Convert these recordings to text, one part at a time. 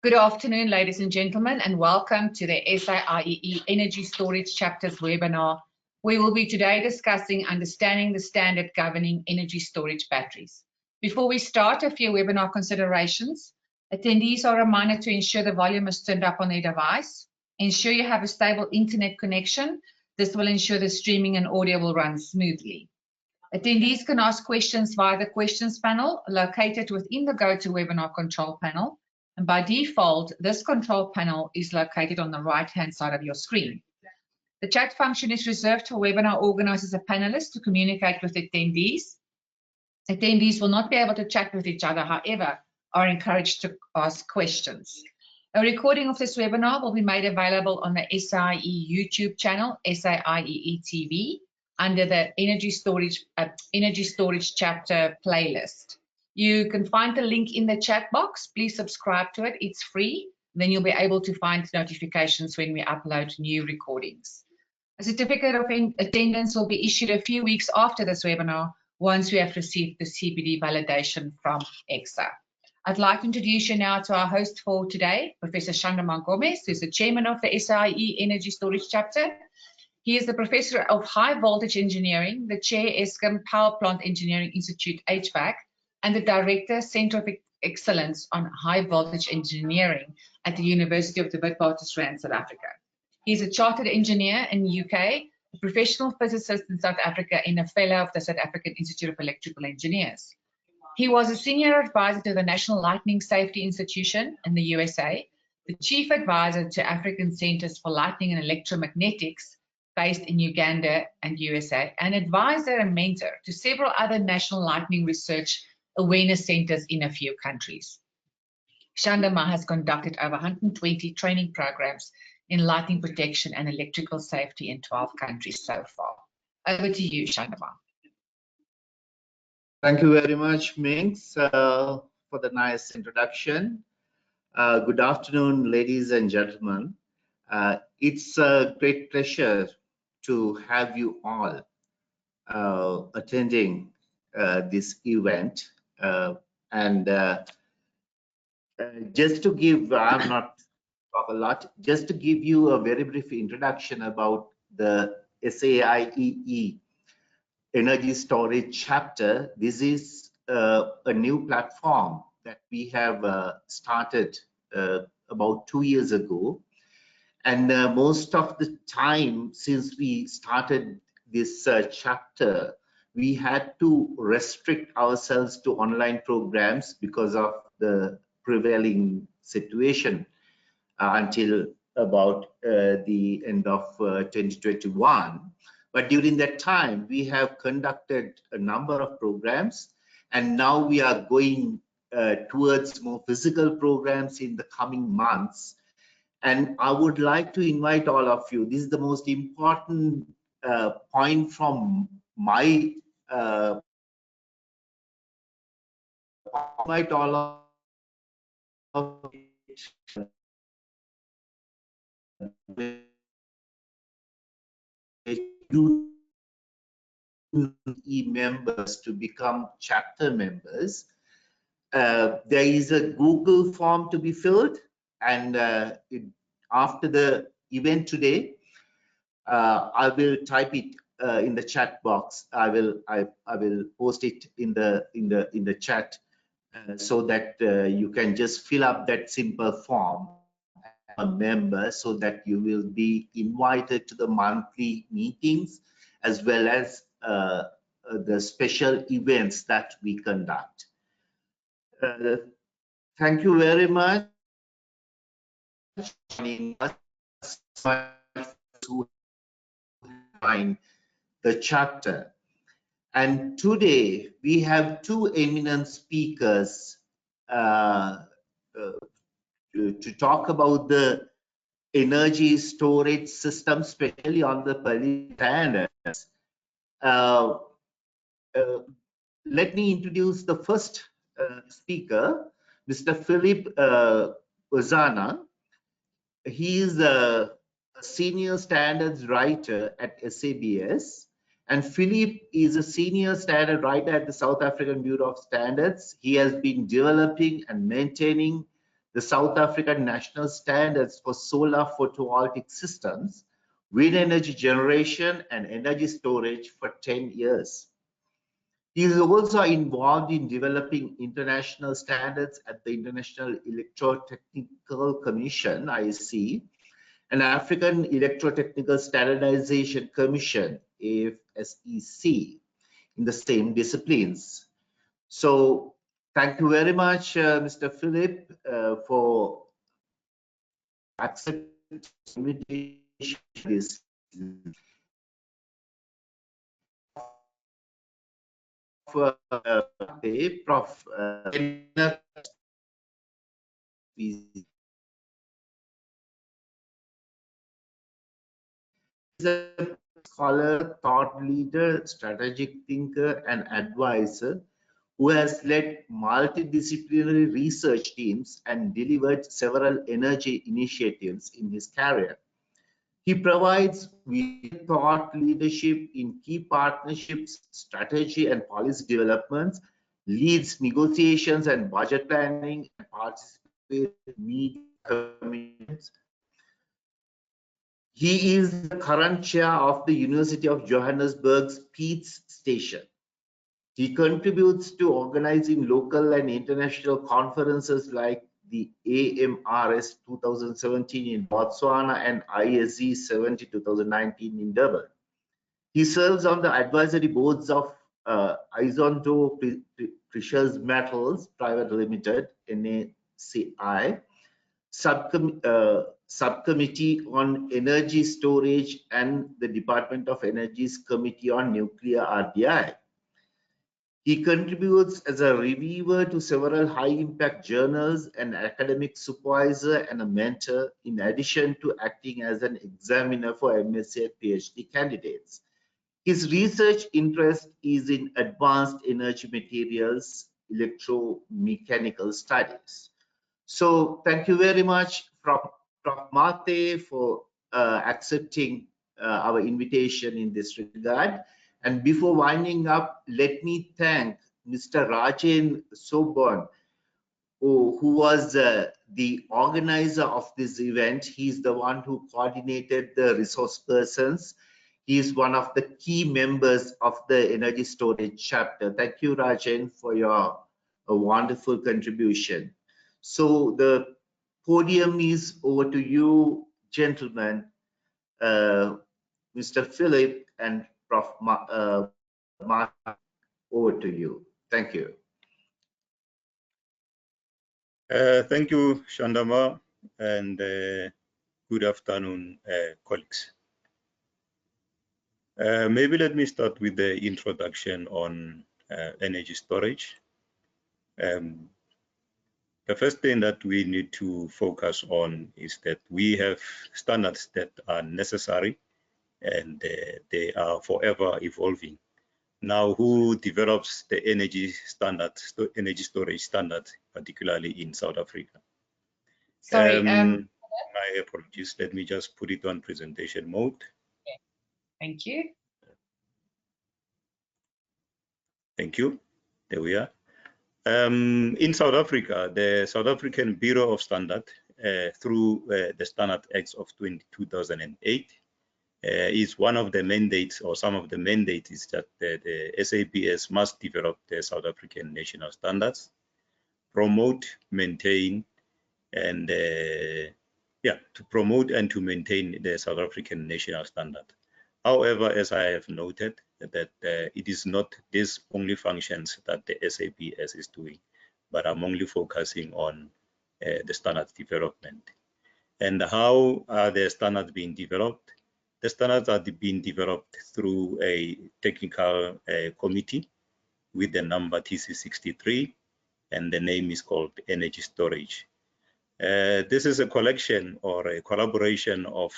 Good afternoon, ladies and gentlemen, and welcome to the SAIEE Energy Storage Chapters webinar. We will be today discussing understanding the standard governing energy storage batteries. Before we start, a few webinar considerations. Attendees are reminded to ensure the volume is turned up on their device. Ensure you have a stable internet connection. This will ensure the streaming and audio will run smoothly. Attendees can ask questions via the questions panel located within the GoToWebinar control panel. And by default, this control panel is located on the right-hand side of your screen. The chat function is reserved for webinar organizers and panelists to communicate with attendees. Attendees will not be able to chat with each other, however, are encouraged to ask questions. A recording of this webinar will be made available on the SAIEE YouTube channel, SAIEE TV, under the Energy Storage Chapter playlist. You can find the link in the chat box. Please subscribe to it. It's free. Then you'll be able to find notifications when we upload new recordings. A certificate of attendance will be issued a few weeks after this webinar once we have received the CPD validation from EXA. I'd like to introduce you now to our host for today, Professor Shandama Gomez, who's the chairman of the SAIEE Energy Storage Chapter. He is the Professor of High Voltage Engineering, the Chair Eskom Power Plant Engineering Institute HVAC, and the Director, Centre of Excellence on High Voltage Engineering at the University of the Witwatersrand, South Africa. He is a Chartered Engineer in the UK, a Professional Physicist in South Africa, and a Fellow of the South African Institute of Electrical Engineers. He was a Senior Advisor to the National Lightning Safety Institution in the USA, the Chief Advisor to African Centers for Lightning and Electromagnetics, based in Uganda and USA, and advisor and mentor to several other national lightning research awareness centers in a few countries. Shandama has conducted over 120 training programs in lightning protection and electrical safety in 12 countries so far. Over to you, Shandama. Thank you very much, Minx, for the nice introduction. Good afternoon, ladies and gentlemen. It's a great pleasure to have you all attending this event. Just to give, I'm not talk a lot, just to give you a very brief introduction about the SAIEE Energy Storage Chapter. This is a new platform that we have started about 2 years ago. And most of the time since we started this chapter, we had to restrict ourselves to online programs because of the prevailing situation until about the end of 2021. But during that time, we have conducted a number of programs, and now we are going towards more physical programs in the coming months. And I would like to invite all of you. This is the most important point from my invite all of you members to become chapter members. There is a Google form to be filled, and after the event today, I will type it in the chat box. I will post it in the chat so that you can just fill up that simple form, a member, so that you will be invited to the monthly meetings as well as the special events that we conduct. Thank you very much to join the chapter. And today we have two eminent speakers to talk about the energy storage system, especially on the standards. Let me introduce the first speaker, Mr. Philip Ozana. He is a senior standards writer at SABS, and Philip is a senior standard writer at the South African Bureau of Standards. He has been developing and maintaining the South African national standards for solar photovoltaic systems, wind energy generation, and energy storage for 10 years. He is also involved in developing international standards at the International Electrotechnical Commission, IEC, and African Electrotechnical Standardization Commission, AFSEC, in the same disciplines. So thank you very much, Mr. Philip, for accepting the invitation. Prof. Is a scholar, thought leader, strategic thinker, and advisor who has led multidisciplinary research teams and delivered several energy initiatives in his career. He provides thought leadership in key partnerships, strategy, and policy developments, leads negotiations and budget planning, and participates in media commitments. He is the current chair of the University of Johannesburg's Peace Station. He contributes to organizing local and international conferences like the AMRS 2017 in Botswana and ISE 70 2019 in Durban. He serves on the advisory boards of Isonto Precious Metals Private Limited, NACI, subcommittee on energy storage, and the Department of Energy's Committee on Nuclear RDI. He contributes as a reviewer to several high-impact journals, an academic supervisor, and a mentor, in addition to acting as an examiner for MSc and PhD candidates. His research interest is in advanced energy materials, electromechanical studies. So thank you very much, Prof. Mate, for accepting our invitation in this regard. And before winding up, let me thank Mr. Rajen Sobon, who was the organizer of this event. He's the one who coordinated the resource persons. He is one of the key members of the Energy Storage Chapter. Thank you, Rajen, for your wonderful contribution. So the podium is over to you, gentlemen, Mr. Philip and Prof. Mark, over to you. Thank you. Thank you, Shandama, and good afternoon, colleagues. Maybe let me start with the introduction on energy storage. The first thing that we need to focus on is that we have standards that are necessary, and they are forever evolving. Now, who develops the energy standard, energy storage standard, particularly in South Africa? Sorry, my apologies. Let me just put it on presentation mode. Okay. Thank you. Thank you. There we are. In South Africa, the South African Bureau of Standard, through the Standard Acts of 2008, is one of the mandates, or some of the mandates, is that the SABS must develop the South African national standards, promote, maintain, and to promote and to maintain the South African national standard. However, as I have noted, that it is not these only functions that the SABS is doing, but I'm only focusing on the standards development. And how are the standards being developed? The standards are being developed through a technical committee with the number TC63, and the name is called Energy Storage. This is a collection or a collaboration of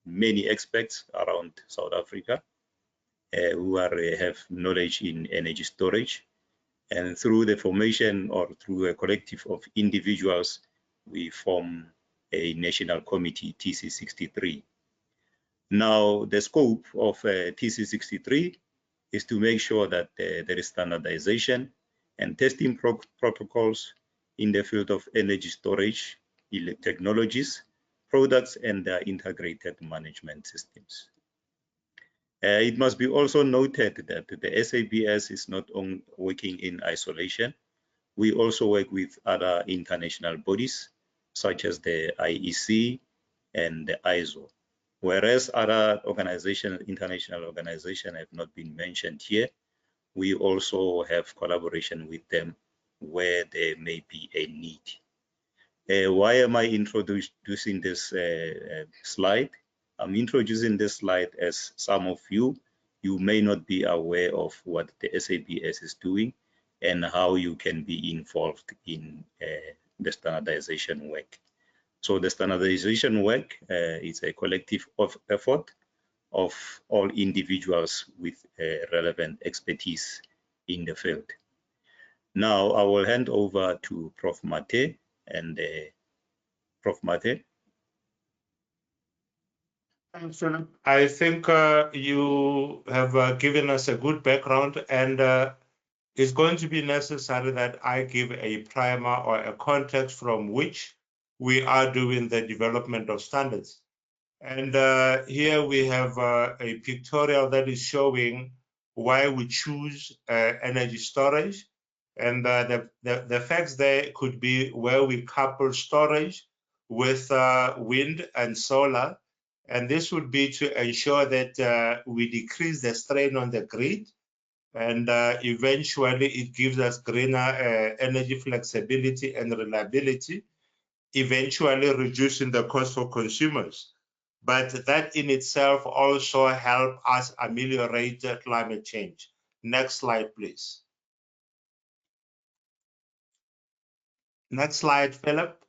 many experts around South Africa who have knowledge in energy storage, and through the formation or through a collective of individuals, we form a national committee, TC63. Now, the scope of TC63 is to make sure that there is standardization and testing protocols in the field of energy storage, technologies, products, and their integrated management systems. It must be also noted that the SABS is not only working in isolation. We also work with other international bodies, such as the IEC and the ISO, whereas other organizations, international organizations, have not been mentioned here. We also have collaboration with them where there may be a need. Why am I introducing this slide? I'm introducing this slide as some of you may not be aware of what the SABS is doing and how you can be involved in the standardization work. So the standardization work is a collective effort of all individuals with relevant expertise in the field. Now I will hand over to Prof. Mate and Prof. Mate. Thanks, Philip. I think you have given us a good background, and it's going to be necessary that I give a primer or a context from which we are doing the development of standards. And here we have a pictorial that is showing why we choose energy storage. And the facts there could be where we couple storage with wind and solar. And this would be to ensure that we decrease the strain on the grid. And eventually it gives us greener energy flexibility and reliability, eventually reducing the cost for consumers. But that in itself also helps us ameliorate climate change. Next slide, please. Next slide, Philip.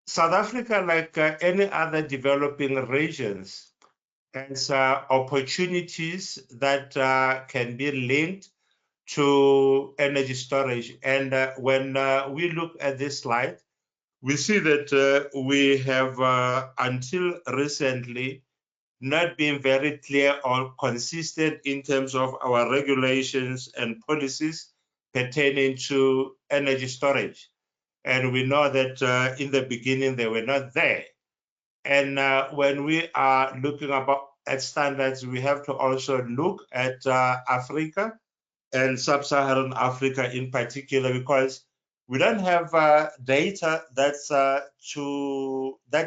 South Africa, like any other developing regions, has opportunities that can be linked to energy storage. And when we look at this slide, we see that we have, until recently, not been very clear or consistent in terms of our regulations and policies pertaining to energy storage. And we know that in the beginning, they were not there. And when we are looking at standards, we have to also look at Africa and sub-Saharan Africa in particular, because we don't have data that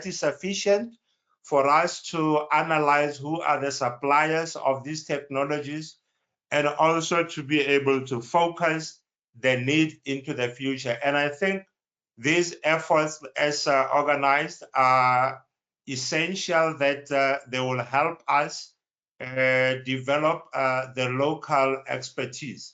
is sufficient for us to analyze who are the suppliers of these technologies, and also to be able to focus the need into the future. And I think these efforts, as organized, are essential, that they will help us develop the local expertise.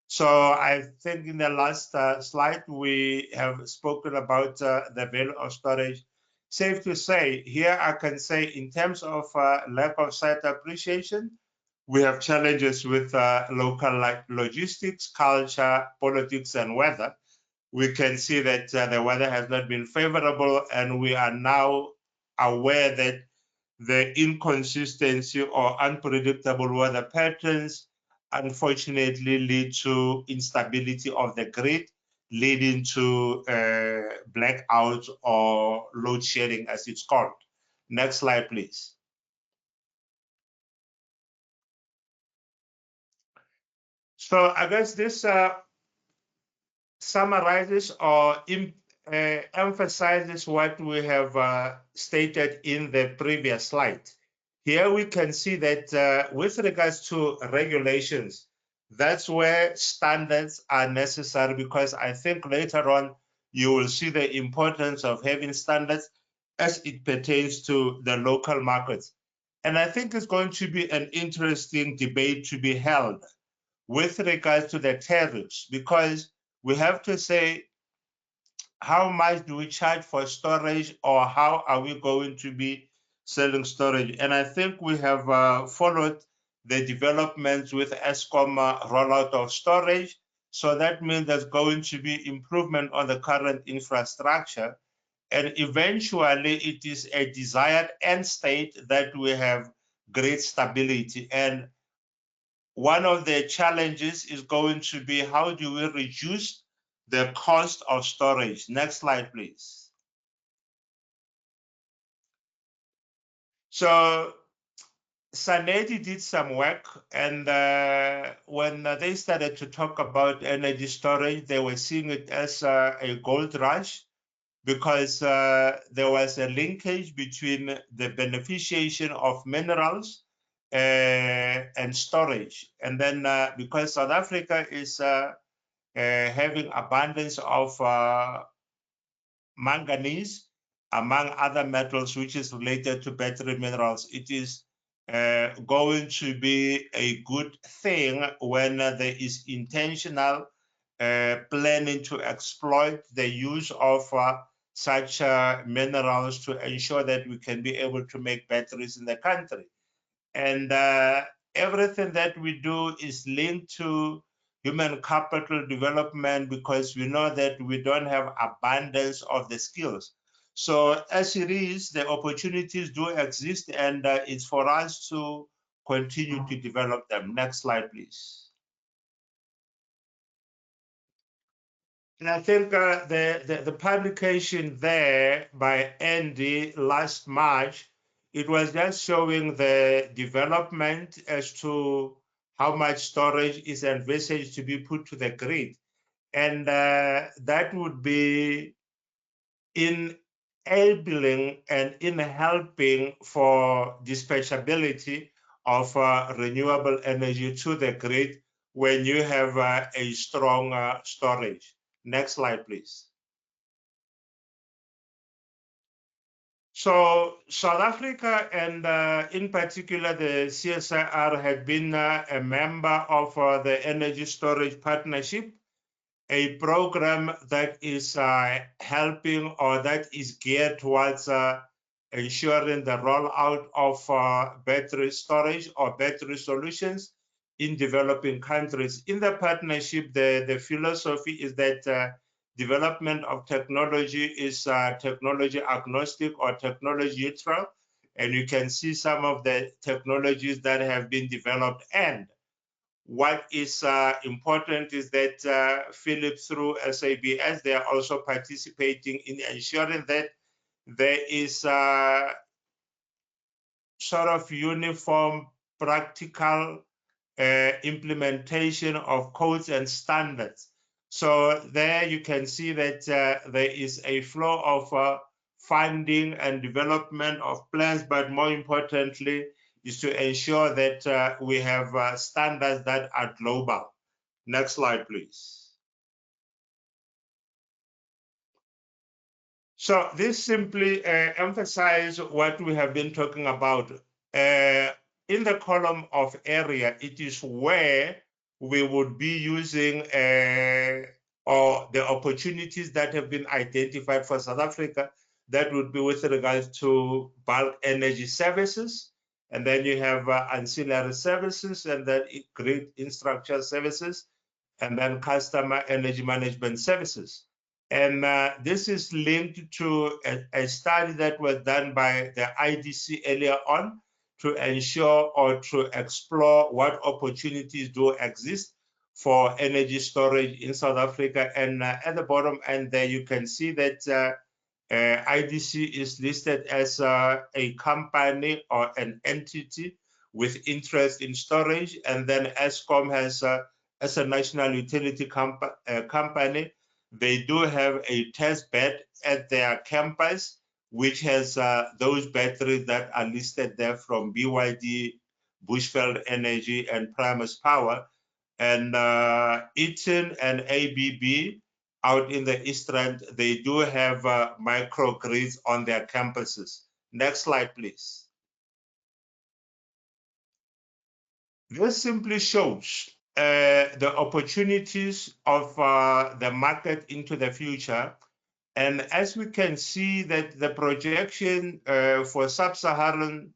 So I think in the last slide, we have spoken about the value of storage. Safe to say, here I can say in terms of lack of site appreciation, we have challenges with local like logistics, culture, politics, and weather. We can see that the weather has not been favorable, and we are now aware that the inconsistency or unpredictable weather patterns unfortunately lead to instability of the grid, leading to blackouts or load shedding, as it's called. Next slide, please. So I guess this summarizes or emphasizes what we have stated in the previous slide. Here we can see that with regards to regulations, that's where standards are necessary, because I think later on you will see the importance of having standards as it pertains to the local markets. And I think it's going to be an interesting debate to be held with regards to the tariffs, because we have to say, how much do we charge for storage, or how are we going to be selling storage? And I think we have followed the developments with Eskom rollout of storage. So that means there's going to be improvement on the current infrastructure. And eventually it is a desired end state that we have great stability. And one of the challenges is going to be how do we reduce the cost of storage? Next slide, please. So SANEDI did some work, and when they started to talk about energy storage, they were seeing it as a gold rush, because there was a linkage between the beneficiation of minerals and storage. And then because South Africa is having abundance of manganese, among other metals, which is related to battery minerals, it is going to be a good thing when there is intentional planning to exploit the use of such minerals to ensure that we can be able to make batteries in the country. And everything that we do is linked to human capital development, because we know that we don't have abundance of the skills. So as it is, the opportunities do exist, and it's for us to continue to develop them. Next slide, please. And I think the publication there by Andy last March, it was just showing the development as to how much storage is envisaged to be put to the grid. And that would be enabling and in helping for dispatchability of renewable energy to the grid when you have a strong storage. Next slide, please. So South Africa, and in particular the CSIR, had been a member of the Energy Storage Partnership, a program that is helping, or that is geared towards ensuring the rollout of battery storage or battery solutions in developing countries. In the partnership, the philosophy is that development of technology is technology agnostic or technology neutral, and you can see some of the technologies that have been developed. And what is important is that Philips, through SABS, they are also participating in ensuring that there is sort of uniform practical implementation of codes and standards. So there you can see that there is a flow of funding and development of plans, but more importantly is to ensure that we have standards that are global. Next slide, please. So this simply emphasizes what we have been talking about. In the column of area, it is where we would be using or the opportunities that have been identified for South Africa. That would be with regards to bulk energy services. And then you have ancillary services, and then grid infrastructure services, and then customer energy management services. And this is linked to a study that was done by the IDC earlier on to ensure or to explore what opportunities do exist for energy storage in South Africa. And at the bottom end there, you can see that IDC is listed as a company or an entity with interest in storage. And then Eskom has, as a national utility company, they do have a test bed at their campus, which has those batteries that are listed there from BYD, Bushveld Energy, and Primus Power. And Eaton and ABB out in the East Rand, they do have microgrids on their campuses. Next slide, please. This simply shows the opportunities of the market into the future. And as we can see that the projection for sub-Saharan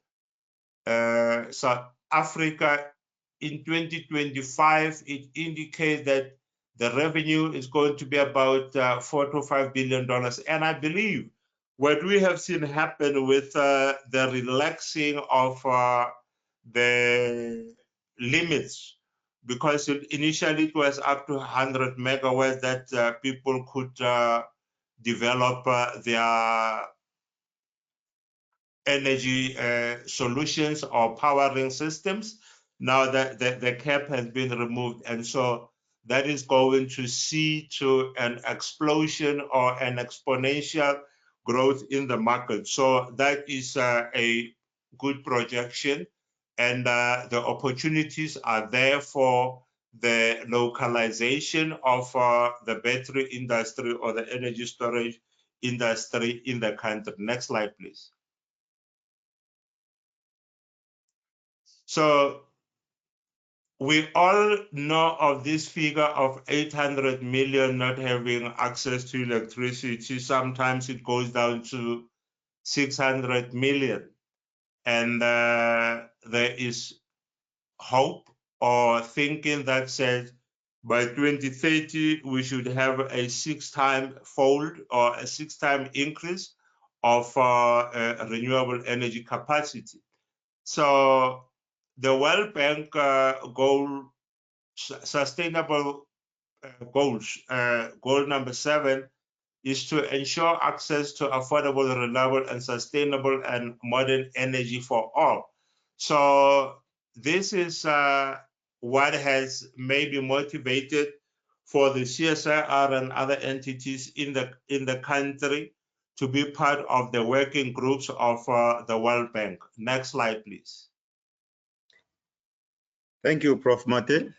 South Africa in 2025, it indicates that the revenue is going to be about $4 to $5 billion. And I believe what we have seen happen with the relaxing of the limits because initially it was up to 100 megawatts that people could develop their energy solutions or powering systems. Now that the cap has been removed, and so that is going to see to an explosion or an exponential growth in the market. So that is a good projection, and the opportunities are there for the localization of the battery industry or the energy storage industry in the country. Next slide, please. So we all know of this figure of 800 million not having access to electricity. Sometimes it goes down to 600 million. And there is hope or thinking that says by 2030, we should have a 6-time fold or a 6-time increase of renewable energy capacity. So the World Bank sustainable goals, goal number 7 is to ensure access to affordable, reliable, and sustainable and modern energy for all. So this is what has maybe motivated for the CSIR and other entities in the country to be part of the working groups of the World Bank. Next slide, please. Thank you, Prof. Mate.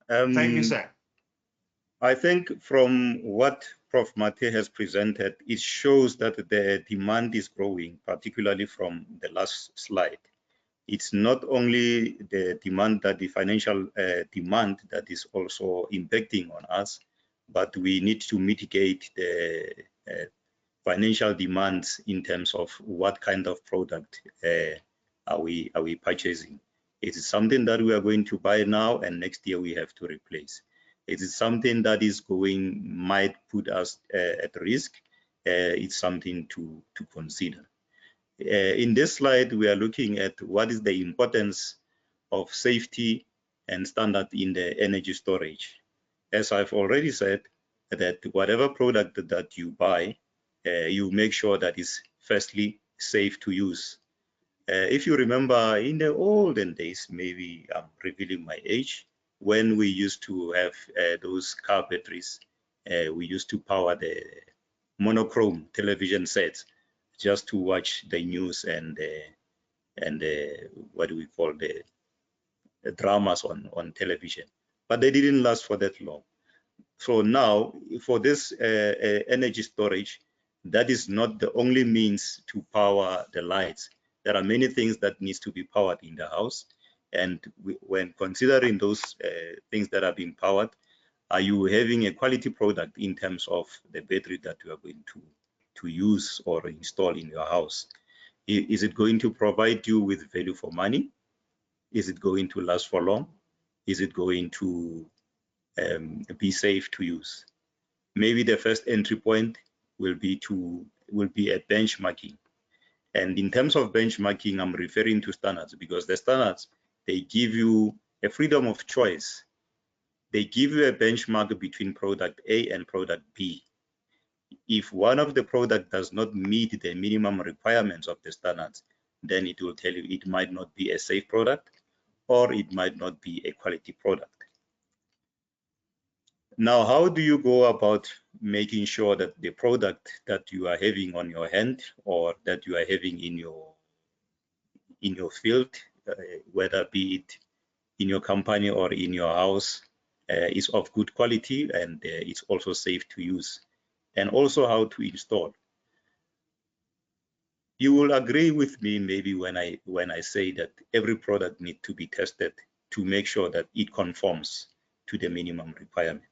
Thank you, sir. I think from what Prof. Mate has presented, it shows that the demand is growing, particularly from the last slide. It's not only the demand, that the financial demand that is also impacting on us, but we need to mitigate the financial demands in terms of what kind of product are we purchasing. It is something that we are going to buy now and next year we have to replace. It is something that is might put us at risk. It's something to consider. In this slide, we are looking at what is the importance of safety and standard in the energy storage. As I've already said, that whatever product that you buy, you make sure that is firstly safe to use. If you remember in the olden days, maybe I'm revealing my age, when we used to have those car batteries, we used to power the monochrome television sets just to watch the news and what do we call the dramas on television. But they didn't last for that long. So now for this energy storage, that is not the only means to power the lights. There are many things that needs to be powered in the house. And when considering those things that are being powered, are you having a quality product in terms of the battery that you are going to use or install in your house? Is it going to provide you with value for money? Is it going to last for long? Is it going to be safe to use? Maybe the first entry point will be a benchmarking. And in terms of benchmarking, I'm referring to standards, because the standards, they give you a freedom of choice. They give you a benchmark between product A and product B. If one of the product does not meet the minimum requirements of the standards, then it will tell you it might not be a safe product or it might not be a quality product. Now, how do you go about making sure that the product that you are having on your hand or that you are having in your field, whether be it in your company or in your house, is of good quality and it's also safe to use, and also how to install? You will agree with me maybe when I say that every product needs to be tested to make sure that it conforms to the minimum requirement.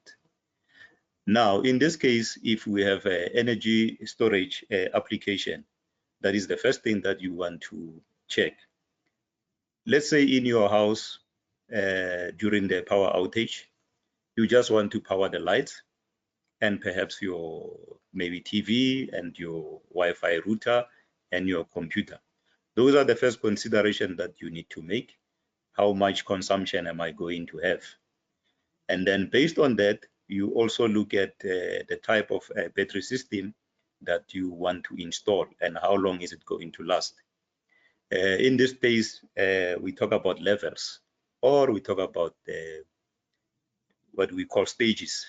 Now, in this case, if we have an energy storage application, that is the first thing that you want to check. Let's say in your house, during the power outage, you just want to power the lights and perhaps your maybe TV and your Wi-Fi router and your computer. Those are the first consideration that you need to make. how much consumption am I going to have? And then based on that, you also look at the type of battery system that you want to install and how long is it going to last. In this space, we talk about levels, or we talk about what we call stages.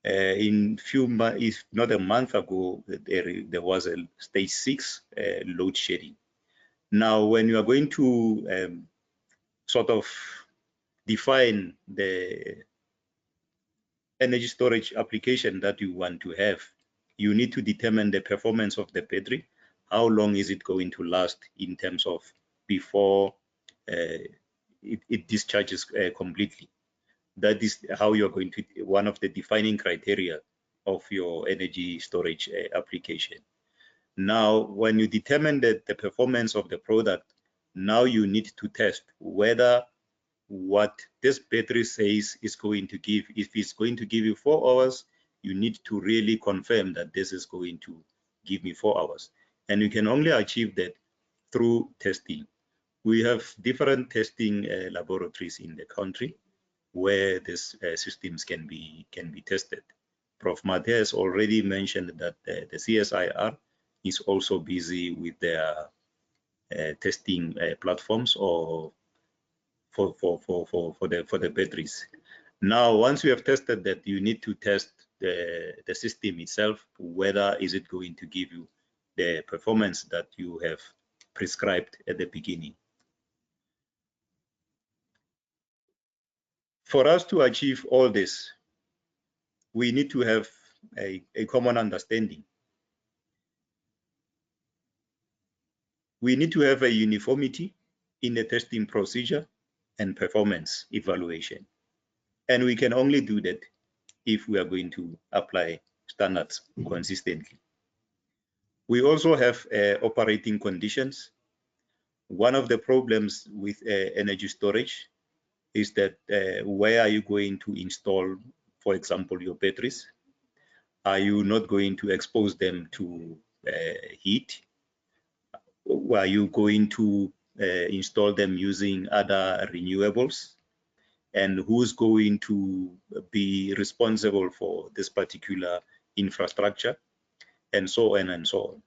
In if not a month ago, there was a stage 6 load shedding. Now, when you are going to sort of define the energy storage application that you want to have, you need to determine the performance of the battery. How long is it going to last in terms of before it discharges completely? That is how you're going to, one of the defining criteria of your energy storage application. Now, when you determine the performance of the product, now you need to test whether what this battery says is going to give. If it's going to give you 4 hours, you need to really confirm that this is going to give me 4 hours. And you can only achieve that through testing. We have different testing laboratories in the country where these systems can be tested. Prof. Mathe has already mentioned that the CSIR is also busy with their testing platforms or for the batteries. Now, once you have tested that, you need to test the system itself, whether is it going to give you the performance that you have prescribed at the beginning. For us to achieve all this, we need to have a common understanding. We need to have a uniformity in the testing procedure and performance evaluation. And we can only do that if we are going to apply standards consistently. We also have operating conditions. One of the problems with energy storage is that where are you going to install, for example, your batteries? Are you not going to expose them to heat? Are you going to install them using other renewables? And who's going to be responsible for this particular infrastructure? And so on and so on.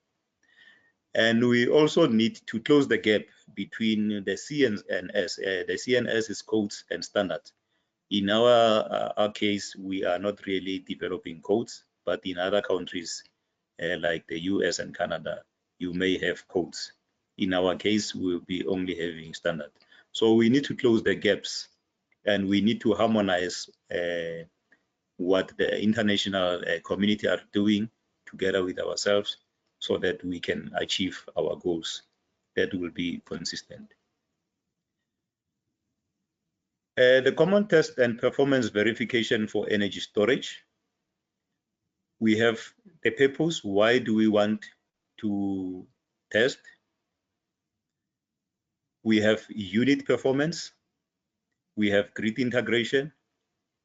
And we also need to close the gap between the CNS. The CNS is codes and standards. In our case, we are not really developing codes, but in other countries like the US and Canada, you may have codes. In our case, we'll be only having standard. So we need to close the gaps, and we need to harmonize what the international community are doing together with ourselves, so that we can achieve our goals that will be consistent. The common test and performance verification for energy storage. We have the purpose. Why do we want to test? We have unit performance. We have grid integration.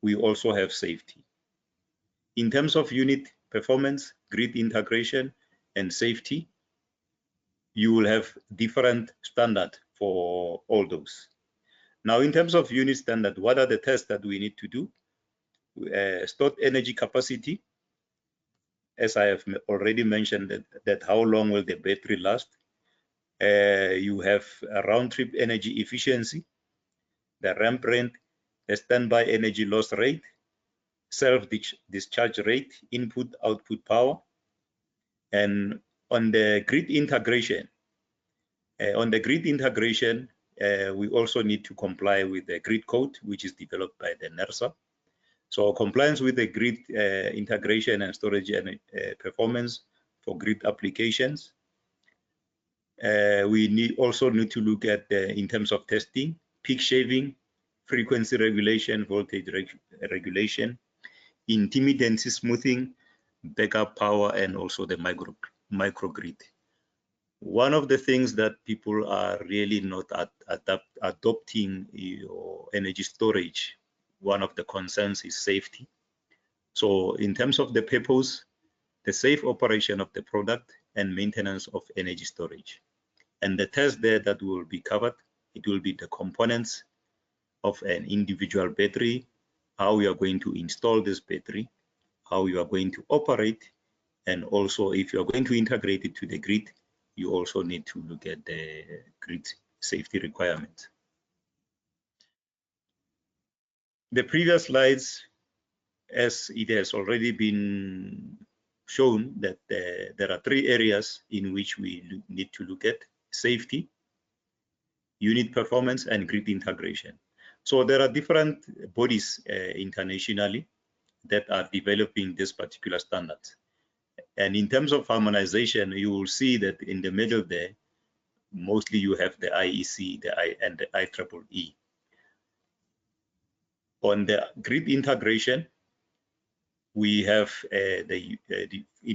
We also have safety. In terms of unit performance, grid integration, and safety, you will have different standards for all those. Now, in terms of unit standard, what are the tests that we need to do? Stored energy capacity, as I have already mentioned, that how long will the battery last? You have a round-trip energy efficiency, the ramp rate, the standby energy loss rate, self-discharge rate, input-output power. And on the grid integration, we also need to comply with the grid code, which is developed by the NERSA. So compliance with the grid integration and storage performance for grid applications. We also need to look at, in terms of testing, peak shaving, frequency regulation, voltage regulation, intermittency smoothing, backup power, and also the microgrid. One of the things that people are really not adopting your energy storage, one of the concerns is safety. So in terms of the purpose, the safe operation of the product and maintenance of energy storage. And the test there that will be covered, it will be the components of an individual battery, how you are going to install this battery, how you are going to operate, and also if you are going to integrate it to the grid, you also need to look at the grid safety requirements. The previous slides, as it has already been shown, that there are 3 areas in which we need to look at: safety, unit performance, and grid integration. So there are different bodies internationally that are developing this particular standard. And in terms of harmonization, you will see that in the middle there, mostly you have the IEC, and the IEEE. On the grid integration, we have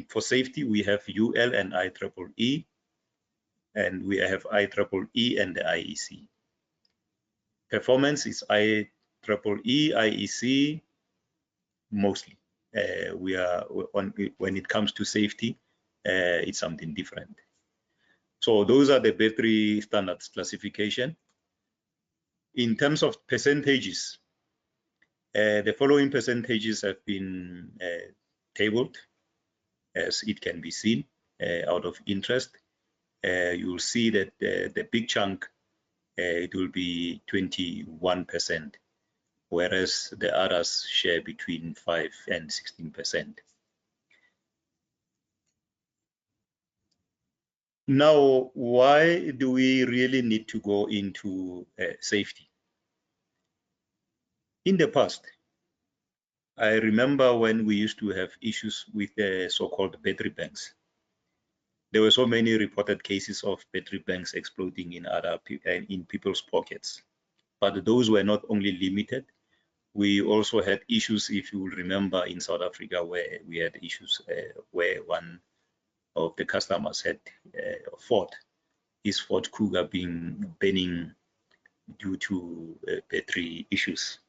for safety, we have UL and IEEE, and we have IEEE and the IEC. Performance is IEEE, IEC, mostly. We are when it comes to safety, it's something different. So those are the battery standards classification. In terms of percentages, the following percentages have been tabled, as it can be seen out of interest. You will see that the big chunk, it will be 21%, whereas the others share between 5 and 16%. Now, why do we really need to go into safety? In the past, I remember when we used to have issues with the so-called battery banks. There were so many reported cases of battery banks exploding in people's pockets. But those were not only limited. We also had issues, if you will remember, in South Africa, where we had issues where one of the customers had his Ford Cougar burning due to battery issues.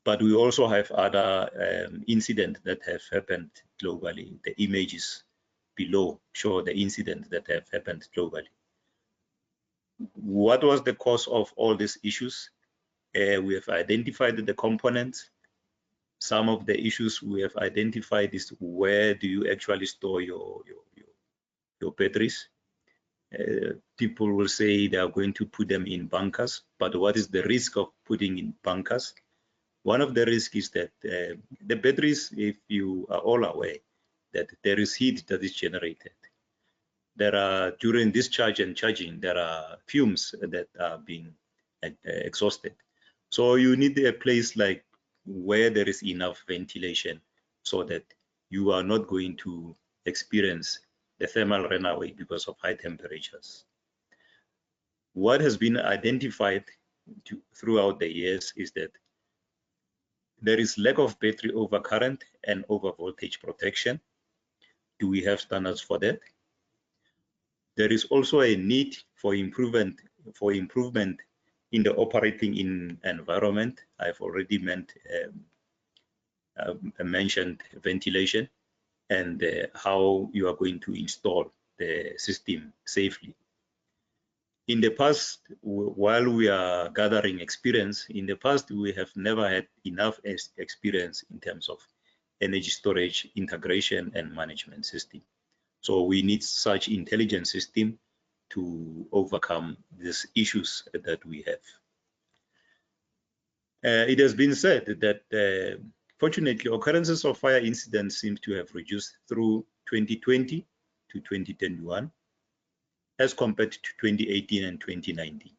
But we also have other incidents that have happened globally. The images below show the incidents that have happened globally. What was the cause of all these issues? We have identified the components. Some of the issues we have identified is where do you actually store your batteries? People will say they are going to put them in bunkers, but what is the risk of putting in bunkers? One of the risks is that the batteries, if you are all aware, that there is heat that is generated. There are, during discharge and charging, there are fumes that are being exhausted. So you need a place like where there is enough ventilation so that you are not going to experience the thermal runaway because of high temperatures. What has been identified throughout the years is that there is lack of battery overcurrent and over voltage protection. Do we have standards for that? There is also a need for improvement in the operating environment. I've already mentioned ventilation and how you are going to install the system safely. In the past, while we are gathering experience, in the past we have never had enough experience in terms of energy storage integration and management system. So we need such intelligent system to overcome these issues that we have. It has been said that fortunately occurrences of fire incidents seem to have reduced through 2020 to 2021 as compared to 2018 and 2019.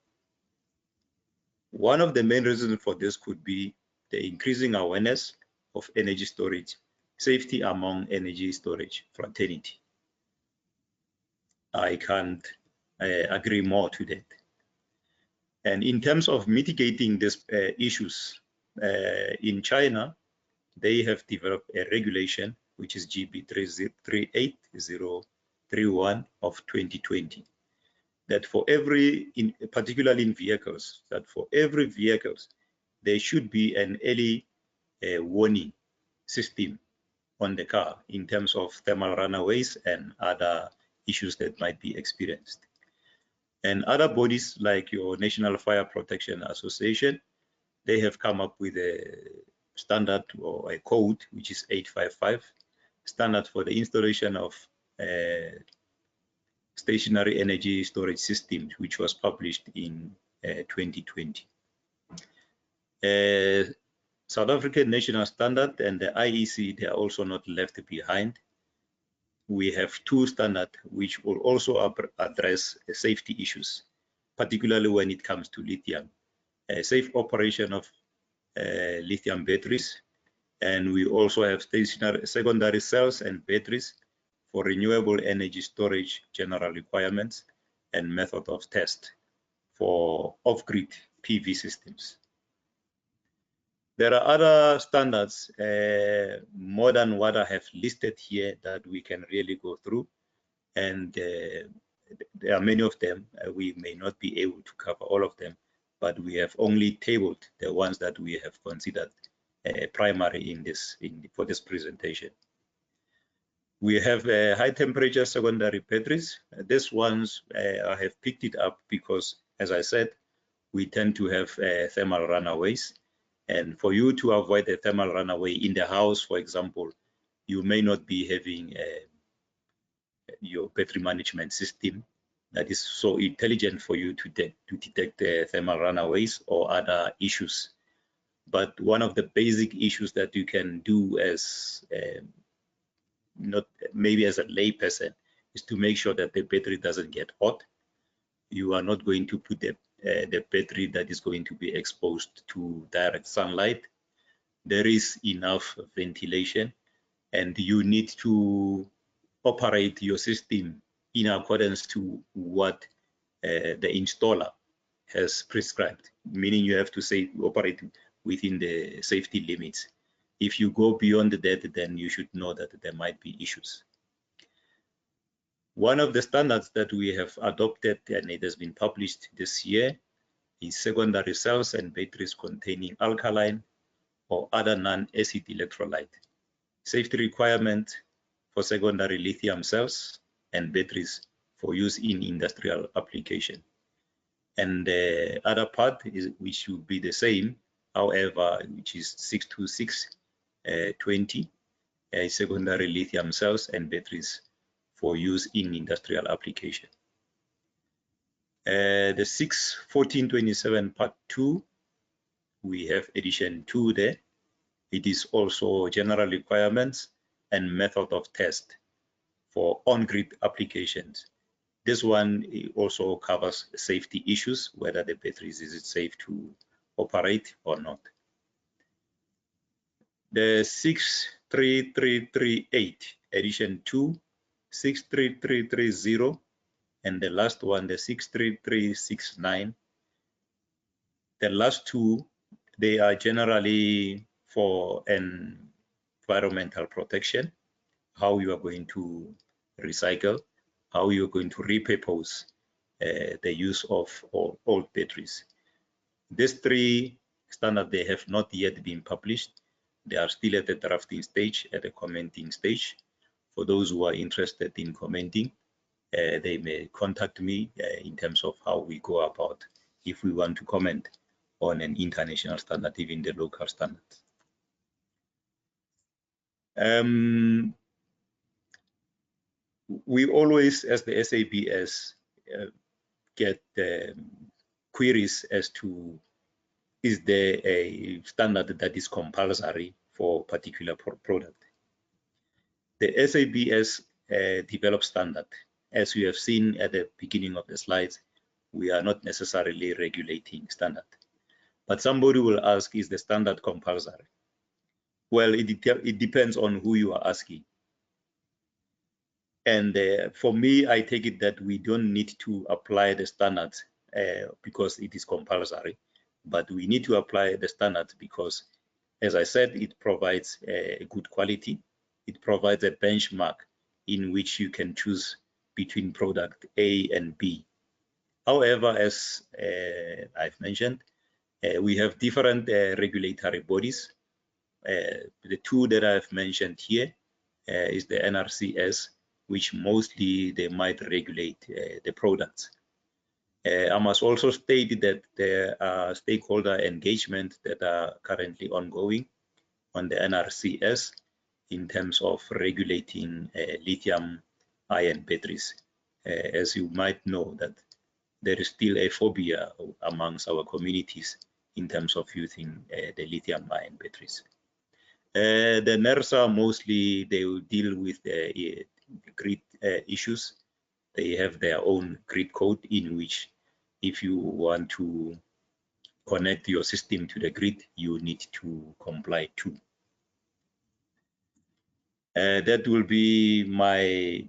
One of the main reasons for this could be the increasing awareness of energy storage safety among energy storage fraternity. I can't agree more to that. And in terms of mitigating these issues, in China, they have developed a regulation, which is GB 38031 of 2020, that for particularly in vehicles, that for every vehicle, there should be an early warning system on the car in terms of thermal runaways and other issues that might be experienced. And other bodies like your National Fire Protection Association, they have come up with a standard or a code, which is 855, standard for the installation of stationary energy storage systems, which was published in 2020. South African national standard and the IEC, they are also not left behind. We have two standards which will also address safety issues, particularly when it comes to lithium. Safe operation of lithium batteries, and we also have secondary cells and batteries for renewable energy storage general requirements and method of test for off-grid PV systems. There are other standards, more than what I have listed here, that we can really go through, and there are many of them. We may not be able to cover all of them, but we have only tabled the ones that we have considered primary for this presentation. We have high temperature secondary batteries. These ones I have picked it up because, as I said, we tend to have thermal runaways. And for you to avoid a thermal runaway in the house, for example, you may not be having your battery management system that is so intelligent for you to detect thermal runaways or other issues. But one of the basic issues that you can do as not maybe as a layperson is to make sure that the battery doesn't get hot. You are not going to put the battery that is going to be exposed to direct sunlight. There is enough ventilation, and you need to operate your system in accordance to what the installer has prescribed, meaning you have to operate within the safety limits. If you go beyond that, then you should know that there might be issues. One of the standards that we have adopted, and it has been published this year, is secondary cells and batteries containing alkaline or other non-acid electrolyte. Safety requirement for secondary lithium cells and batteries for use in industrial application. And the other part which will be the same, however, which is 62620, secondary lithium cells and batteries for use in industrial application. The 61427 part 2, we have edition 2 there. It is also general requirements and method of test for on-grid applications. This one also covers safety issues, whether the batteries is it safe to operate or not. The 63338 edition 2, 63330, and the last one, the 63369. The last two, they are generally for environmental protection, how you are going to recycle, how you're going to repurpose the use of old batteries. These three standards, they have not yet been published. They are still at the drafting stage, at the commenting stage. For those who are interested in commenting, they may contact me in terms of how we go about if we want to comment on an international standard, even the local standards. We always, as the SABS, get queries as to, is there a standard that is compulsory for a particular product? The SABS develops standard. As we have seen at the beginning of the slides, we are not necessarily regulating standard. But somebody will ask, is the standard compulsory? Well, it depends on who you are asking. And for me, I take it that we don't need to apply the standards because it is compulsory, but we need to apply the standards because, as I said, it provides a good quality. It provides a benchmark in which you can choose between product A and B. However, as I've mentioned, we have different regulatory bodies. The two that I've mentioned here is the NRCS, which mostly they might regulate the products. I must also state that there are stakeholder engagement that are currently ongoing on the NRCS in terms of regulating lithium-ion batteries. As you might know, that there is still a phobia amongst our communities in terms of using the lithium-ion batteries. The NERSA mostly they will deal with the grid issues. They have their own grid code in which if you want to connect your system to the grid, you need to comply to. That will be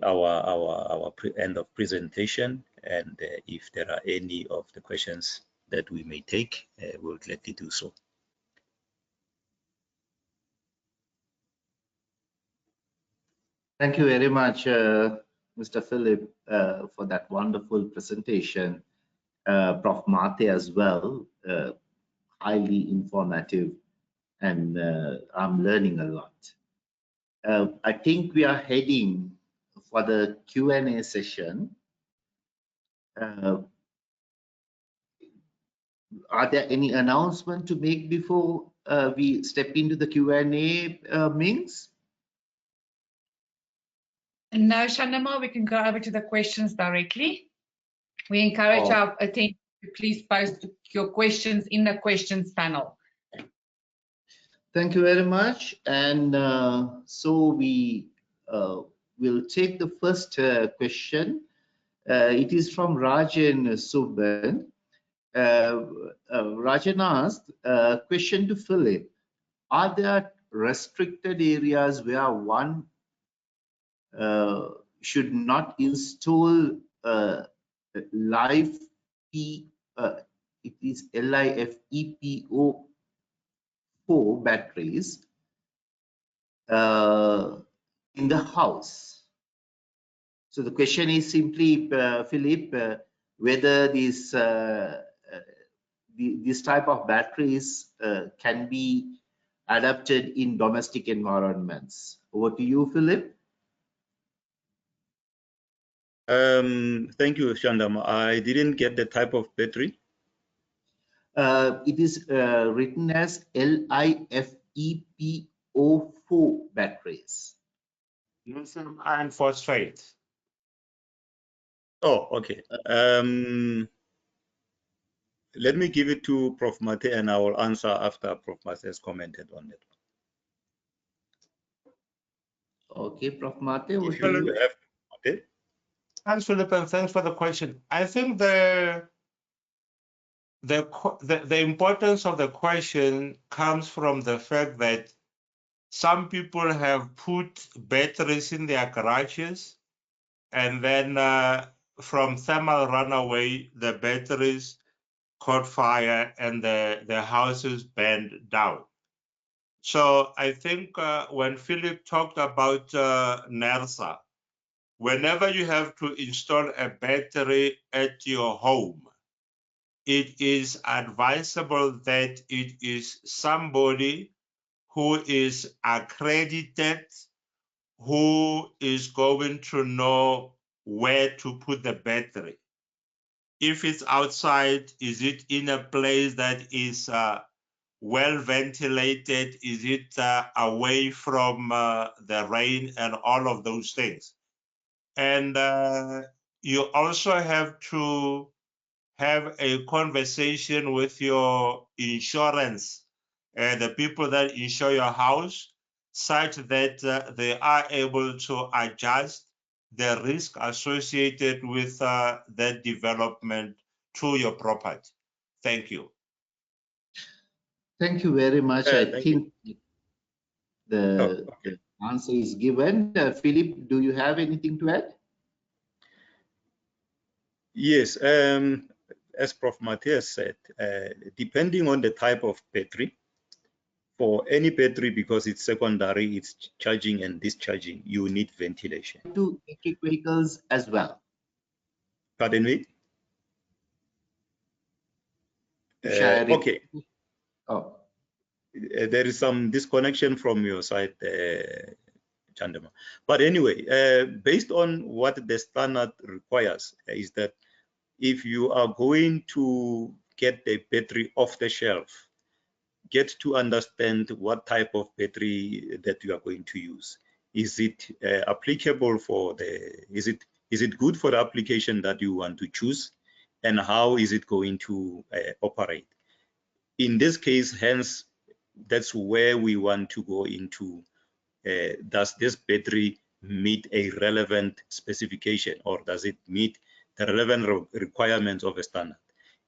our end of presentation, and if there are any of the questions that we may take, we'll gladly do so. Thank you very much, Mr. Philip, for that wonderful presentation. Prof. Mate as well, highly informative, and I'm learning a lot. I think we are heading for the Q&A session. Are there any announcements to make before we step into the Q&A, Mings? No, Shandama, we can go over to the questions directly. We encourage our attendees to please post your questions in the questions panel. Thank you very much. And so we will take the first question. It is from Rajan Subban. Rajan asked a question to Philip. Are there restricted areas where one should not install it is LiFePO4 batteries in the house? So the question is simply, Philip, whether this type of batteries can be adapted in domestic environments. Over to you, Philip. Thank you, Shandam. I didn't get the type of battery. It is written as LiFePO4 batteries. Lithium iron phosphate. Oh, okay. Let me give it to Prof. Mate, and I will answer after Prof. Mate has commented on it. Okay, Prof. Mate. If you have Mate. Thanks, Philip, and thanks for the question. I think the importance of the question comes from the fact that some people have put batteries in their garages, and then from thermal runaway, the batteries caught fire and the houses burned down. So I think when Philip talked about NERSA, whenever you have to install a battery at your home, it is advisable that it is somebody who is accredited, who is going to know where to put the battery. If it's outside, is it in a place that is well ventilated? Is it away from the rain and all of those things? And you also have to have a conversation with your insurance, the people that insure your house, such that they are able to adjust the risk associated with that development to your property. Thank you. Thank you very much. I think the answer is given. Philip, do you have anything to add? Yes, as Prof. Matthias said, depending on the type of battery, for any battery, because it's secondary, it's charging and discharging, you need ventilation. To electric vehicles as well. Pardon me? Okay. Oh. There is some disconnection from your side, Chandama. But anyway, based on what the standard requires, is that if you are going to get the battery off the shelf, get to understand what type of battery that you are going to use. Is it applicable for is it good for the application that you want to choose, and how is it going to operate? In this case, hence, that's where we want to go into, does this battery meet a relevant specification, or does it meet the relevant requirements of a standard?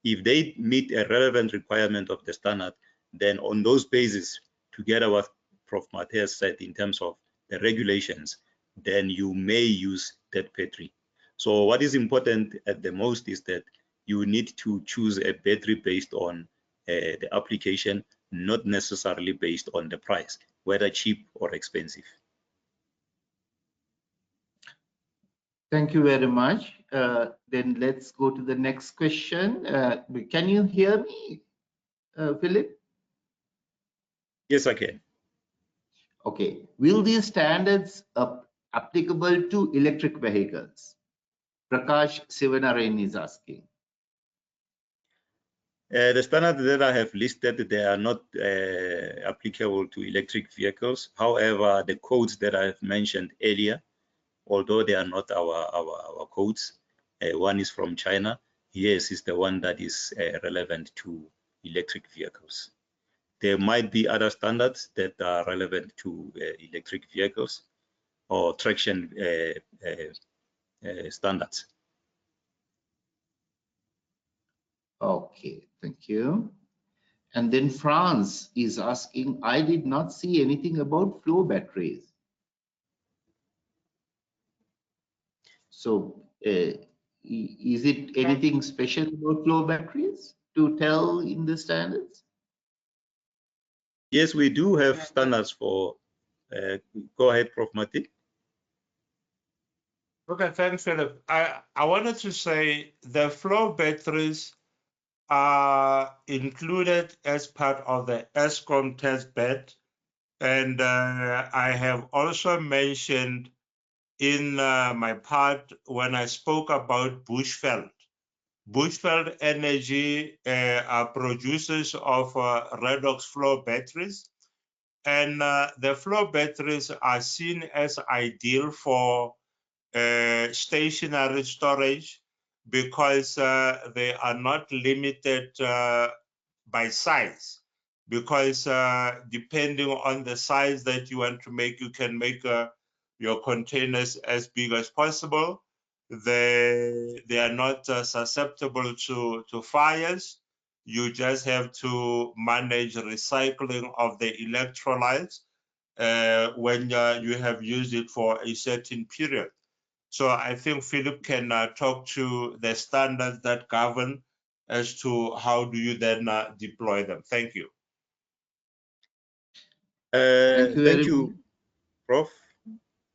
If they meet a relevant requirement of the standard, then on those bases, together with Prof. Matthias said in terms of the regulations, then you may use that battery. So what is important at the most is that you need to choose a battery based on the application, not necessarily based on the price, whether cheap or expensive. Thank you very much. Then let's go to the next question. Can you hear me, Philip? Yes, I can. Okay. Will these standards applicable to electric vehicles? Prakash Sivanarayan is asking. The standards that I have listed, they are not applicable to electric vehicles. However, the codes that I have mentioned earlier, although they are not our codes, one is from China. Yes, is the one that is relevant to electric vehicles. There might be other standards that are relevant to electric vehicles or traction standards. Okay, thank you. And then France is asking, I did not see anything about flow batteries. So is it anything special about flow batteries to tell in the standards? Yes, we do have standards for, go ahead, Prof. Mati. Okay, thanks, Philip. I wanted to say the flow batteries are included as part of the ESCOM test bed. And I have also mentioned in my part when I spoke about Bushveld. Bushveld Energy are producers of redox flow batteries. And the flow batteries are seen as ideal for stationary storage because they are not limited by size. Because depending on the size that you want to make, you can make your containers as big as possible. They are not susceptible to fires. You just have to manage recycling of the electrolytes when you have used it for a certain period. So I think Philip can talk to the standards that govern as to how do you then deploy them. Thank you. Thank you, Prof.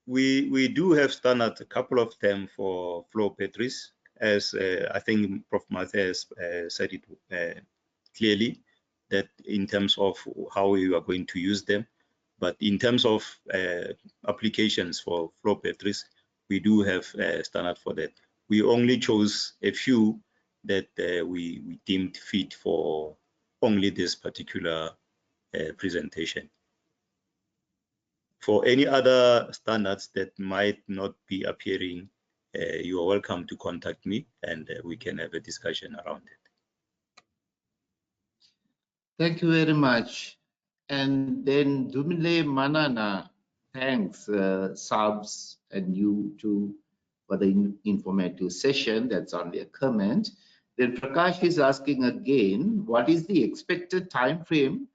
We do have standards, a couple of them for flow batteries, as I think Prof. Matthias said it clearly, that in terms of how you are going to use them. But in terms of applications for flow batteries, we do have a standard for that. We only chose a few that we deemed fit for only this particular presentation. For any other standards that might not be appearing, you are welcome to contact me and we can have a discussion around it. Thank you very much. And then Dumile Manana, thanks Sabs and you too for the informative session. That's only a comment. Then Prakash is asking again, what is the expected time frame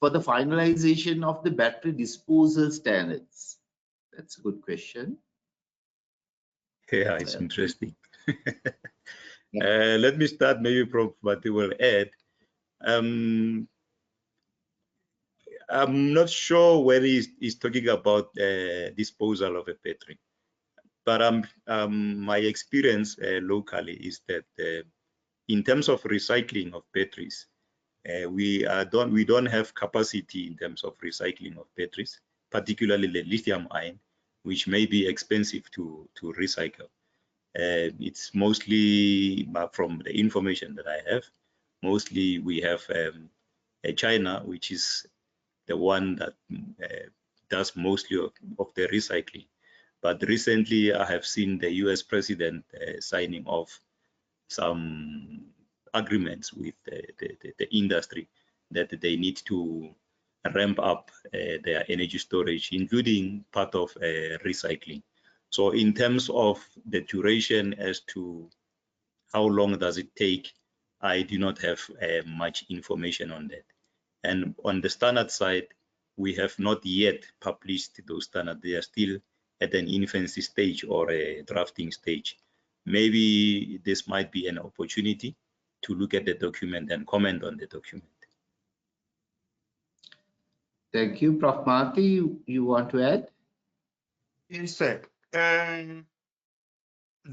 for the finalization of the battery disposal standards? That's a good question. Yeah, it's interesting. Let me start, maybe Prof. Mati will add. I'm not sure whether he's talking about disposal of a battery, but my experience locally is that in terms of recycling of batteries, we don't have capacity in terms of recycling of batteries, particularly the lithium ion, which may be expensive to recycle. It's mostly, from the information that I have, mostly we have China, which is the one that does mostly of the recycling. But recently I have seen the US president signing off some agreements with the industry that they need to ramp up their energy storage, including part of recycling. So in terms of the duration as to how long does it take, I do not have much information on that. And on the standard side, we have not yet published those standards. They are still at an infancy stage or a drafting stage. Maybe this might be an opportunity to look at the document and comment on the document. Thank you. Prof. Marty, you want to add? Yes, sir. The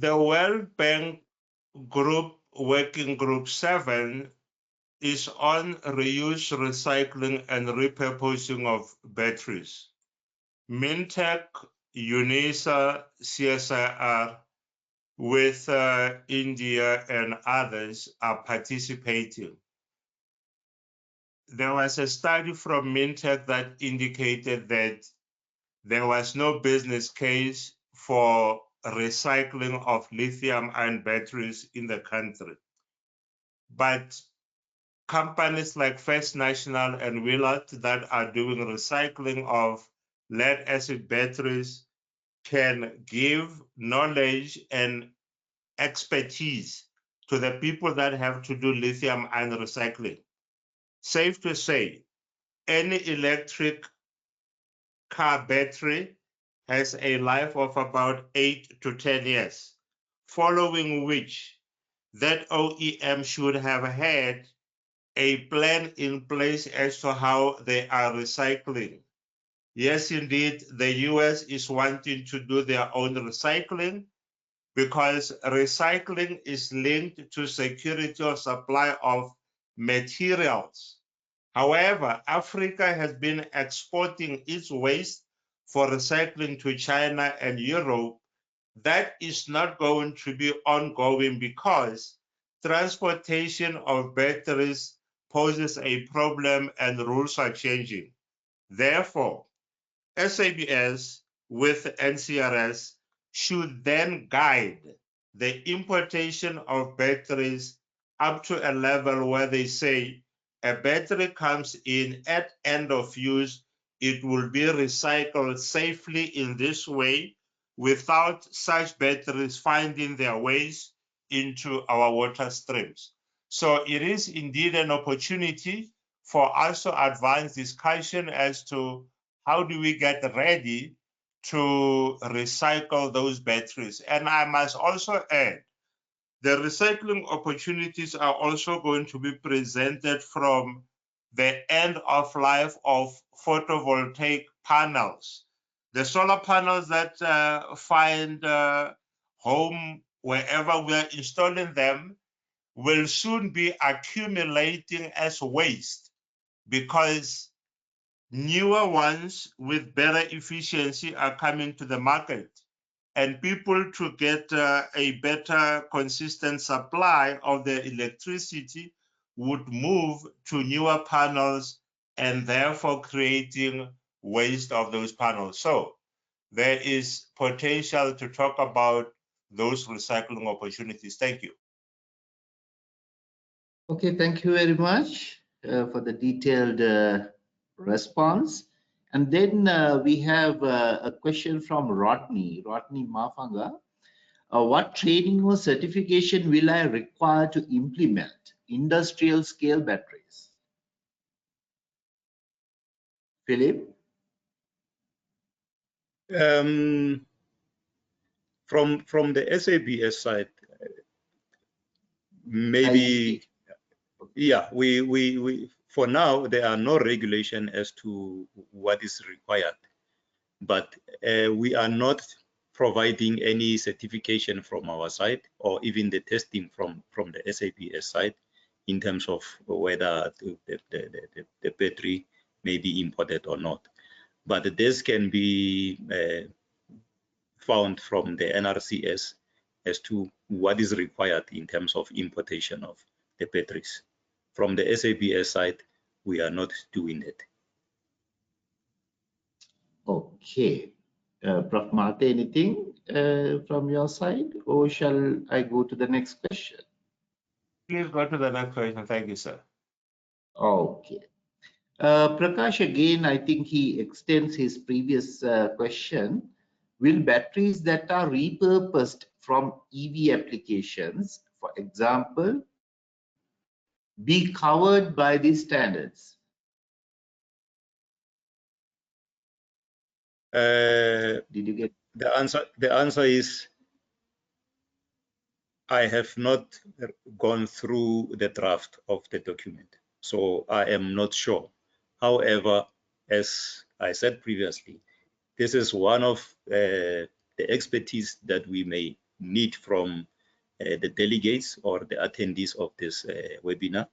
World Bank Group Working Group 7 is on reuse, recycling, and repurposing of batteries. Mintech, UNISA, CSIR, with India and others are participating. There was a study from Mintech that indicated that there was no business case for recycling of lithium-ion batteries in the country. But companies like First National and Willard that are doing recycling of lead-acid batteries can give knowledge and expertise to the people that have to do lithium-ion recycling. Safe to say, any electric car battery has a life of about 8 to 10 years, following which that OEM should have had a plan in place as to how they are recycling. Yes, indeed, the US is wanting to do their own recycling because recycling is linked to security of supply of materials. However, Africa has been exporting its waste for recycling to China and Europe. That is not going to be ongoing because transportation of batteries poses a problem and rules are changing. Therefore, SABS with NCRS should then guide the importation of batteries up to a level where they say a battery comes in at end of use, it will be recycled safely in this way without such batteries finding their ways into our water streams. So it is indeed an opportunity for us to advance discussion as to how do we get ready to recycle those batteries. And I must also add, the recycling opportunities are also going to be presented from the end of life of photovoltaic panels. The solar panels that find home wherever we're installing them will soon be accumulating as waste because newer ones with better efficiency are coming to the market. And people to get a better consistent supply of their electricity would move to newer panels and therefore creating waste of those panels. So there is potential to talk about those recycling opportunities. Thank you. Okay, thank you very much for the detailed response. And then we have a question from Rodney Mafanga. What training or certification will I require to implement industrial scale batteries? Philip? From the SABS side, maybe, yeah, we for now there are no regulation as to what is required, but we are not providing any certification from our side or even the testing from the SABS side in terms of whether the battery may be imported or not. But this can be found from the NRCS as to what is required in terms of importation of the batteries. From the SABS side, we are not doing it. Okay. Prof. Mate, anything from your side, or shall I go to the next question? Please go to the next question. Thank you, sir. Okay. Prakash, again, I think he extends his previous question. Will batteries that are repurposed from EV applications, for example, be covered by these standards? Did you get the answer? The answer is I have not gone through the draft of the document, so I am not sure. However, as I said previously, this is one of the expertise that we may need from the delegates or the attendees of this webinar,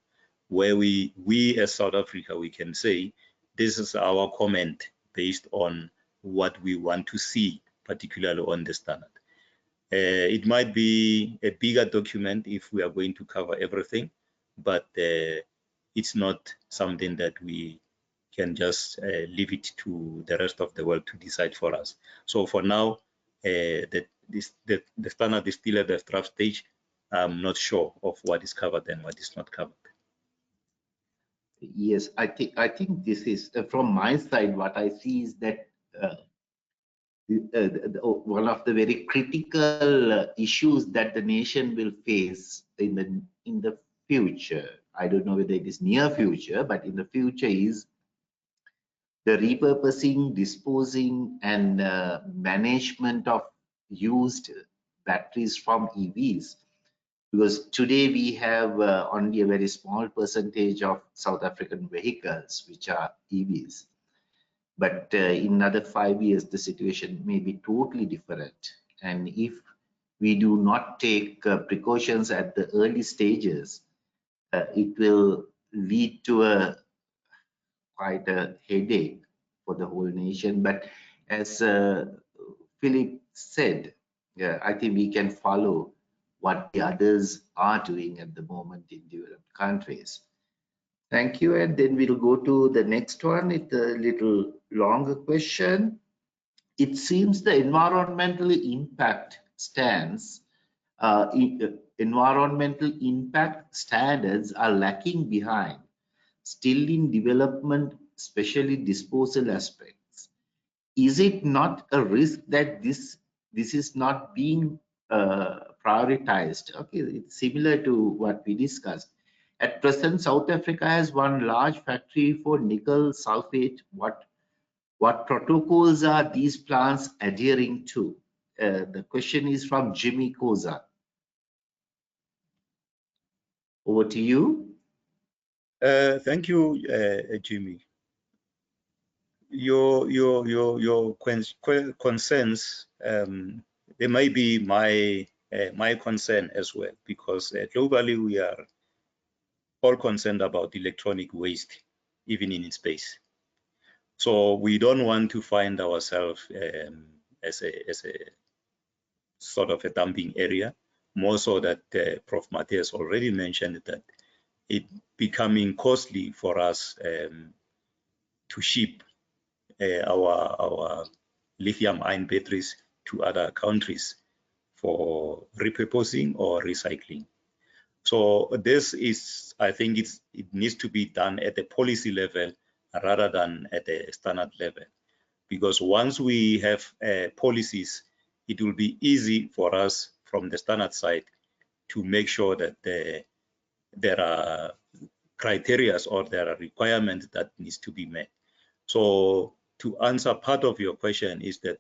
where we as South Africa, we can say, this is our comment based on what we want to see, particularly on the standard. It might be a bigger document if we are going to cover everything, but it's not something that we can just leave it to the rest of the world to decide for us. So for now, the standard is still at the draft stage. I'm not sure of what is covered and what is not covered. Yes, I think this is from my side. What I see is that one of the very critical issues that the nation will face in the future. I don't know whether it is near future, but in the future is the repurposing, disposing, and management of used batteries from EVs. Because today we have only a very small percentage of South African vehicles which are EVs. But in another 5 years, the situation may be totally different. And if we do not take precautions at the early stages, it will lead to quite a headache for the whole nation. But as Philip said, I think we can follow what the others are doing at the moment in developed countries. Thank you. And then we'll go to the next one. It's a little longer question. It seems the environmental impact stands, environmental impact standards are lacking behind, still in development, especially disposal aspects. Is it not a risk that this is not being prioritized? Okay, it's similar to what we discussed. At present, South Africa has one large factory for nickel sulfate. What protocols are these plants adhering to? The question is from Jimmy Koza. Over to you. Thank you, Jimmy. Your concerns, they may be my concern as well, because globally we are all concerned about electronic waste, even in space. So we don't want to find ourselves as a sort of a dumping area, more so that Prof. Mate has already mentioned that it becoming costly for us to ship our lithium-ion batteries to other countries for repurposing or recycling. So this is, I think it needs to be done at the policy level rather than at the standard level. Because once we have policies, it will be easy for us from the standard side to make sure that there are criteria or there are requirements that needs to be met. So to answer part of your question is that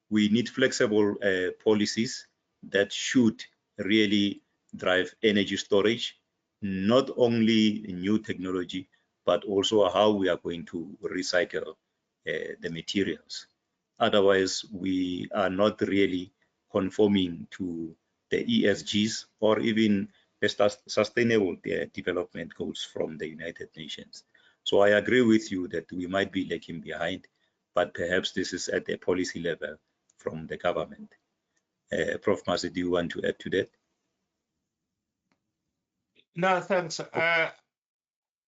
we need flexible policies that should really drive energy storage, not only new technology, but also how we are going to recycle the materials. Otherwise, we are not really conforming to the ESGs or even the sustainable development goals from the United Nations. So I agree with you that we might be lagging behind, but perhaps this is at the policy level from the government. Prof. Masi, do you want to add to that? No, thanks.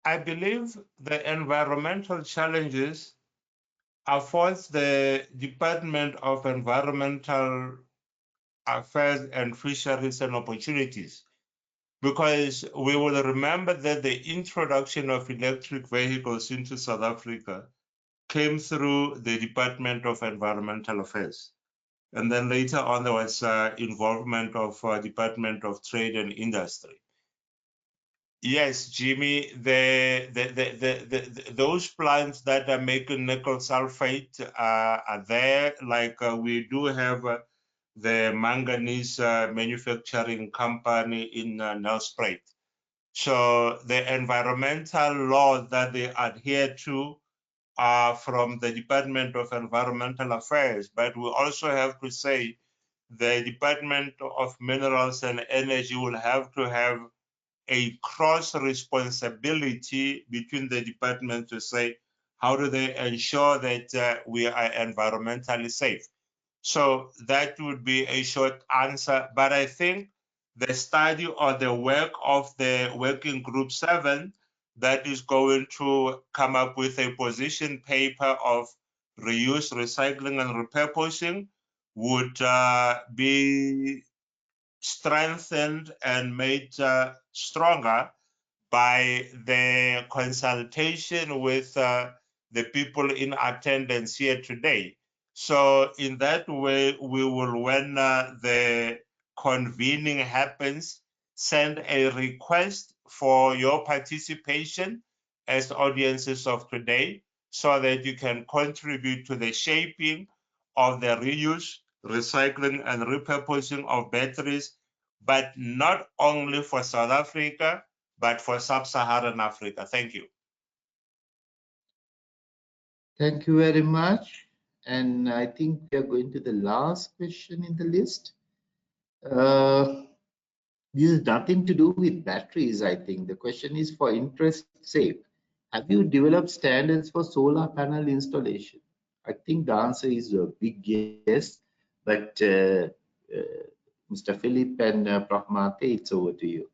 I believe the environmental challenges affords the Department of Environmental Affairs and Fisheries and Opportunities, because we will remember that the introduction of electric vehicles into South Africa came through the Department of Environmental Affairs. And then later on, there was involvement of Department of Trade and Industry. Yes, Jimmy, those plants that are making nickel sulfate are there. Like we do have the manganese manufacturing company in Nelspruit. So the environmental laws that they adhere to are from the Department of Environmental Affairs, but we also have to say the Department of Minerals and Energy will have to have a cross responsibility between the departments to say, how do they ensure that we are environmentally safe? So that would be a short answer, but I think the study or the work of the Working Group 7 that is going to come up with a position paper of reuse, recycling, and repurposing would be strengthened and made stronger by the consultation with the people in attendance here today. So in that way, we will, when the convening happens, send a request for your participation as audiences of today so that you can contribute to the shaping of the reuse, recycling, and repurposing of batteries, but not only for South Africa, but for sub-Saharan Africa. Thank you. Thank you very much. And I think we are going to the last question in the list. This has nothing to do with batteries, I think. The question is for interest sake. Have you developed standards for solar panel installation? I think the answer is a big yes, but Mr. Philip and Prof. Mate, it's over to you.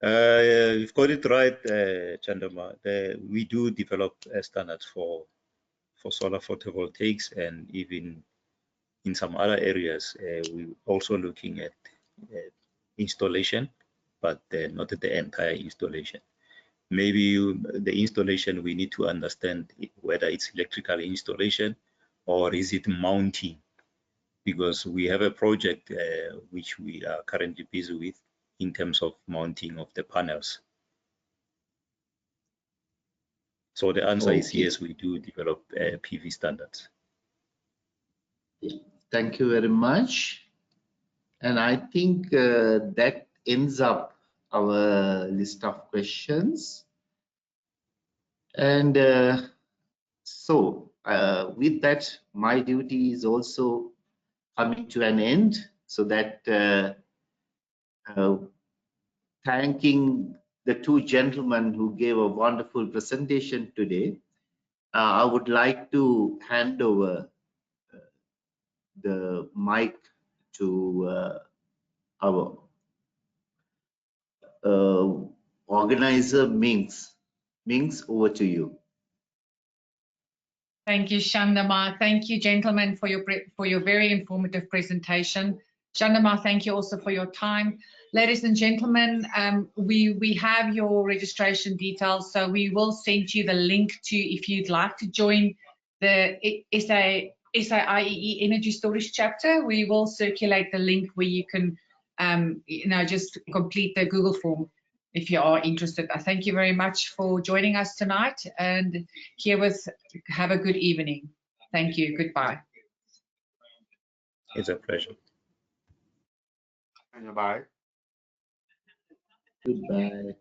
You've got it right, Chandama. We do develop standards for solar photovoltaics, and even in some other areas, we're also looking at installation, but not the entire installation. Maybe the installation, we need to understand whether it's electrical installation or is it mounting, because we have a project which we are currently busy with in terms of mounting of the panels. So the answer is yes, we do develop PV standards. Thank you very much. And I think that ends up our list of questions. And so with that, my duty is also coming to an end, so that thanking the two gentlemen who gave a wonderful presentation today, I would like to hand over the mic to our organizer, Minx. Minx, over to you. Thank you, Shandama. Thank you, gentlemen, for your very informative presentation. Shandama, thank you also for your time. Ladies and gentlemen, we have your registration details, so we will send you the link to, if you'd like to join the SAIEE Energy Storage Chapter. We will circulate the link where you can, just complete the Google form if you are interested. I thank you very much for joining us tonight, and herewith, have a good evening. Thank you. Goodbye. It's a pleasure. Goodbye. Goodbye.